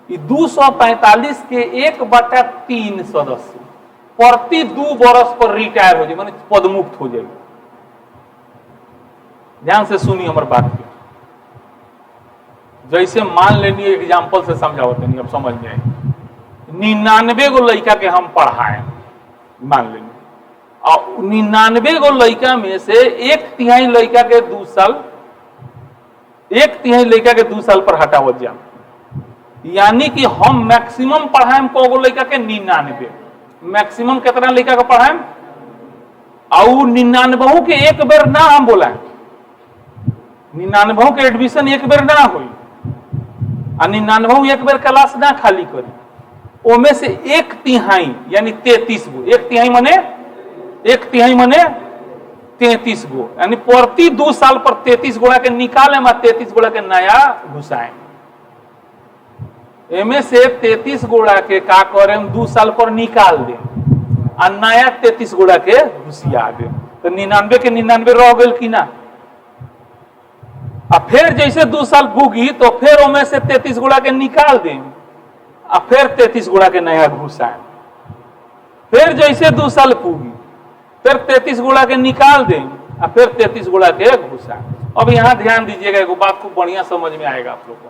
S1: 245 के 1/3 सदस्य प्रति 2 वर्ष पर रिटायर हो जाए, माने पदमुक्त हो जाएगा। ध्यान से सुनिए हमारे बात के, जैसे मान लेनी एग्जाम्पल से समझावते नहीं, अब समझ में आए। 99 गो लड़का के हम पढ़ाए, मान लेनी, और 99 गो लड़का में से 1/3 लड़का के 2 साल, 1/3 लड़का के 2 साल पर हटावत जा। यानी कि हम मैक्सिमम पढ़ाएम को गो लड़का के? 99। मैक्सिमम कितना लड़का का पढ़ाएम? और 99 के एक बेर ना हम बोला, 99 के एडमिशन एक बेर ना हुई, 99 एक बेर क्लास ना खाली करी, ओमे से 1/3 यानी 33 गो, 1/3 मने 33 गो, यानी प्रति 2 साल पर 33 गोड़ा के निकाले, 33 गोड़ा के नया घुसाए। एमे से 33 गोड़ा के का करे, 2 साल पर निकाल दे और नया 33 गोड़ा के घुसिया दे, तो 99 के 99 रह गए कि ना। अब फिर जैसे 2 साल पूगी तो फिर ओमे से 33 गोड़ा के निकाल दें और फिर 33 गोड़ा के नया घुसाए, फिर जैसे 2 साल पूगी फिर 33 गोड़ा के निकाल दें और फिर 33 गोड़ा के घुसाए। अब यहां ध्यान दीजिएगा, एक बात को बढ़िया समझ में आएगा आप लोग को।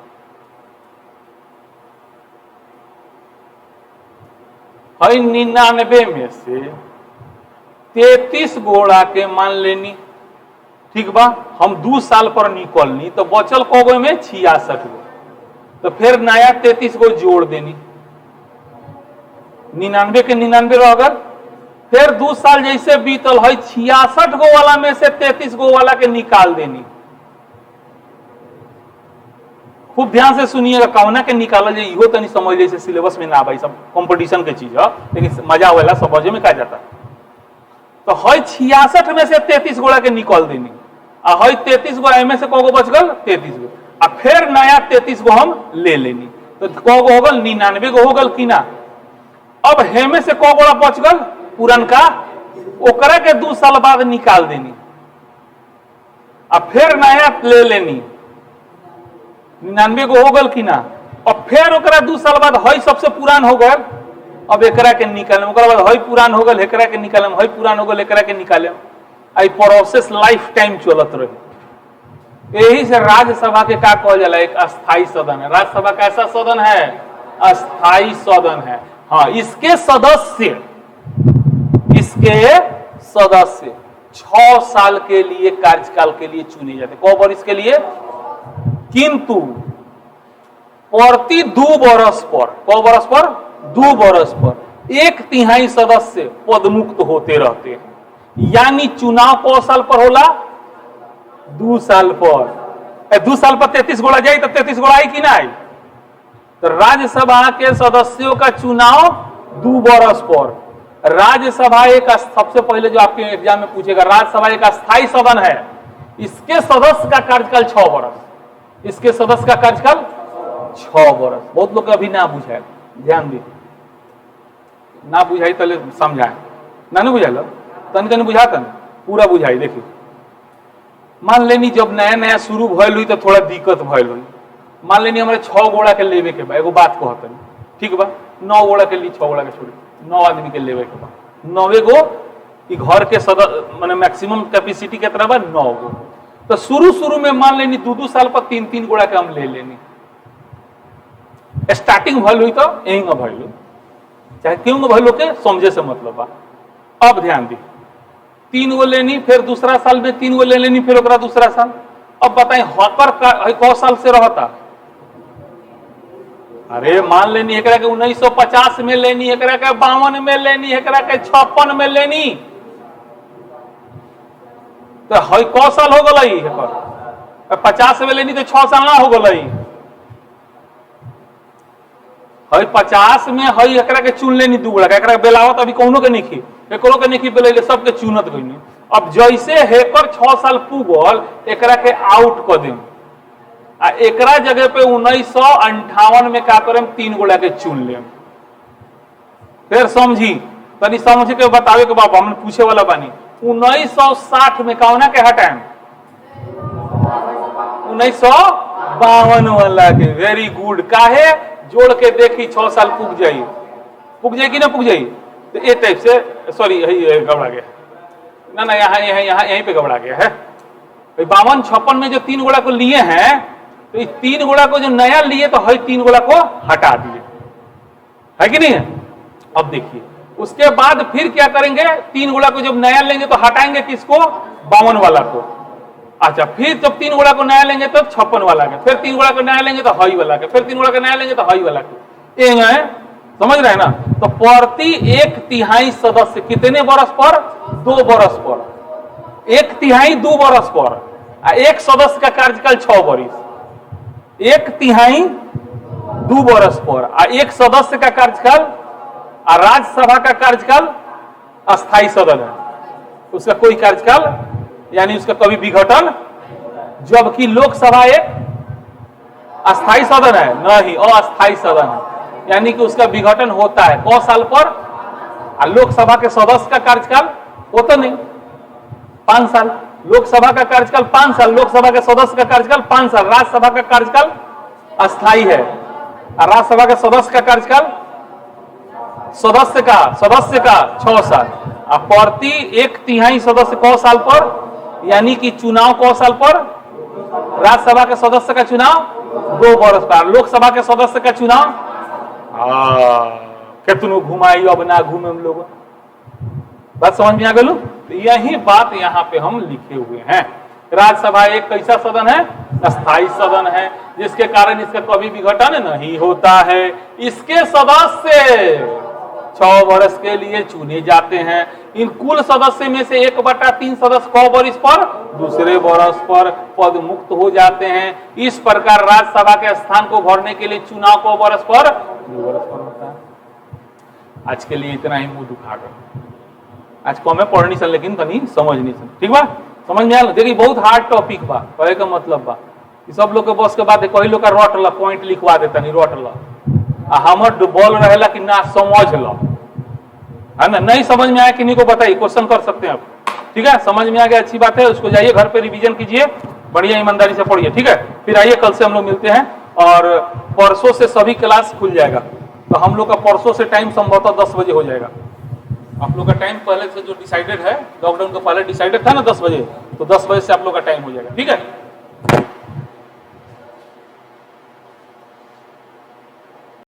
S1: 99 में से 33 गोड़ा के मान लेनी, ठीक बा, हम 2 साल पर निकलनी तो बचल कगो में 66 गो, तो फिर नया 33 गो जोड़ देनी, 99 के 99 रह गए, फिर 2 साल जैसे बीतल है 66 गो वाला में से 33 गो वाला के निकाल देनी। खूब ध्यान से सुनिएगा, कौना के निकाला जाए इहो तनी समझ लीजिए, सिलेबस में ना भाई, सब कंपटीशन के चीज है, लेकिन मजा वाला समझे में क्या जाता। तो है 66 में से 33 गोड़ा के निकाल देनी, और है 33 गो में से कगो बच गल 33 गो, और फिर नया 33 गो हम ले लेनी, तो कगो हो गल 99 गो हो गल कि ना। अब हेमे से कगो गोड़ा बच गल पुरनका, ओकरा के 2 साल बाद निकाल देनी और फिर नया ले लेनी, 99 गो हो गल कि ना। और फिर ओकरा 2 साल बाद है सबसे पुरान हो गल, अब एकरा के निकाले, ओकरा बाद है पुरान हो गल, एकरा के निकाले, है पुरान हो गल, एकरा के निकाले, आई प्रोसेस लाइफ टाइम चलत रही। यही से राज्यसभा के का कहल जाला, एक अस्थाई सदन है। राज्यसभा कैसा सदन है? अस्थाई सदन है। हाँ, इसके सदस्य 6 साल के लिए कार्यकाल के लिए चुने जाते, कौ वर्ष के लिए, किंतु प्रति 2 वर्ष पर, कौ वर्ष पर, 2 वर्ष पर 1/3 सदस्य पदमुक्त होते रहते हैं। यानी चुनाव कौ साल पर होला? 2 साल पर। 2 साल पर 33 गोड़ा जाए तो 33 गोड़ा आई कि ना आई। तो राज्यसभा के सदस्यों का चुनाव 2 वर्ष पर। राज्यसभा एक, सबसे पहले जो आपके एग्जाम में पूछेगा, राज्यसभा एक अस्थाई सदन है, इसके सदस्य का कार्यकाल 6 वर्ष, इसके सदस्य का कार्यकाल 6 वर्ष। बहुत लोग अभी ना बुझाए, ध्यान दी, ना बुझाई तो समझाए, ना बुझाइल तन तन बुझातन पूरा बुझाई। देखिए, मान लेनी जब नया नया शुरू भइल हुई तो थोड़ा दिक्कत भइल हुई। मान लेनी हमारे 6 गोड़ा के लेवे के बा, एगो बात कहतन, ठीक बा, 9 गोड़ा के लिए 6 गोड़ा के छोड़ी, 9 आदमी के लेवे के बा, 9 गो घर के सदस्य माने मैक्सिमम कैपेसिटी के तरह बा 9 गो। तो शुरू में मान लेनी 2-2 साल पर 3-3 गोड़ा के हम ले लेनी। स्टार्टिंग भइल हुई तो यही भइल हुई, चाहे क्यों भइल के समझे से मतलब बा। अब ध्यान दी, 3 गो लेनी, फिर दूसरा साल में 3 गो ले लेनी, फिर ओकरा दूसरा साल। अब बताएं हकर कौ साल से रहता? अरे मान लेनी एकरा के 1950 में लेनी, एकरा के 52 में लेनी, एकरा के 56 में लेनी, तो है कौ साल हो गई हेकर? 50 में लेनी तो 6 साल ना हो गई। है 50 में है एकरा के चुन लेनी 2 गोड़ा के, एकरा बेलावत अभी कौनो के नहीं खी, एकरो के नहीं बेले, सबके चुनत गई। अब जैसे हेकर 6 साल पुगल, एकरा के आउट कर दें, आ एकरा जगह पे 1958 में का करें, 3 गोड़ा के चुन लें। फिर समझी, तनी समझ के बतावे के बाबा, हमने पूछे वाला बानी। 1960 में कौना के हटाएं? 1952 वाला के। Very good. काहे? जोड़ के देखी 6 साल पुग जाई कि ना पुग जाई? तो ये टाइप से, सॉरी यही गबड़ा गया ना, यहीं पे गबड़ा गया है। 52-56 में जो 3 गोड़ा को लिए हैं, तो इस 3 गोड़ा को जो नया लिए तो है 3 गोड़ा को हटा दिए, है कि नहीं है? अब देखिए, उसके बाद फिर क्या करेंगे? 3 गोड़ा को जब नया लेंगे तो हटाएंगे किसको? 52 वाला को। अच्छा, फिर जब 3 गोड़ा को नया लेंगे तो 56 वाला के, फिर 3 गोड़ा को नया लेंगे तो हाई वाला के, फिर 3 गोड़ा को नया लेंगे तो हाई वाला के। समझ रहे हैं ना? तो प्रति 1/3 सदस्य कितने बरस पर? 2 बरस पर। 1/3 2 बरस पर। एक सदस्य का कार्यकाल 6 बरिस। 1/3 2 बरस पर। एक सदस्य का कार्यकाल, राज्यसभा का कार्यकाल अस्थायी सदन है, उसका कोई कार्यकाल यानी उसका कभी विघटन, जबकि लोकसभा एक अस्थायी सदन है, नहीं अस्थायी सदन है, यानी कि उसका विघटन होता है कौ साल पर? लोकसभा के सदस्य का कार्यकाल वो तो नहीं 5 साल, लोकसभा का कार्यकाल 5 साल, लोकसभा के सदस्य का कार्यकाल 5 साल, राज्यसभा का कार्यकाल अस्थायी है, राज्यसभा के सदस्य का कार्यकाल सदस्य का 6 साल। अब प्रति 1/3 सदस्य कौ साल पर? यानी कि चुनाव कौ साल पर? राज्यसभा के सदस्य का चुनाव 2 बरस पर, लोकसभा के सदस्य का चुनाव कितनो घुमाई अब ना घूमे हम लोग। बात समझ में आ गई? तो यही बात यहाँ पे हम लिखे हुए हैं। राज्यसभा एक कैसा सदन है? अस्थायी सदन है, जिसके कारण इसका कभी विघटन नहीं होता है। इसके सदस्य 6 वर्ष के लिए चुने जाते हैं। इन कुल सदस्य में से 1/3 सदस्य कौ बरिस पर? दूसरे बरस पर पद मुक्त हो जाते हैं। इस प्रकार राज्यसभा के स्थान को भरने के लिए चुनाव कौ बरस पर? 2 बरस पर होता है। आज के लिए इतना ही, मुंह दुखा गए। आज को हमें पढ़नी सन, लेकिन तनी समझ नहीं सन, ठीक बा? समझ में आया? देखिए बहुत हार्ड टॉपिक बा, कहे का मतलब बा सब लोग के बस के बाद कई लोग का रट ला, पॉइंट लिखवा देता नहीं, रट ला। हमर बोल रहेला कि ना समझ लो, है ना? नहीं समझ में आया किन्हीं को बताइए, क्वेश्चन कर सकते हैं आप, ठीक है? समझ में आ गया, अच्छी बात है। उसको जाइए घर पे रिवीजन कीजिए, बढ़िया ईमानदारी से पढ़िए, ठीक है? फिर आइए कल से हम लोग मिलते हैं, और परसों से सभी क्लास खुल जाएगा। तो हम लोग का परसों से टाइम संभवतः 10 बजे हो जाएगा। आप लोग का टाइम पहले से जो डिसाइडेड है, लॉकडाउन का पहले डिसाइडेड था ना 10 बजे, तो 10 बजे से आप लोग का टाइम हो जाएगा, ठीक है?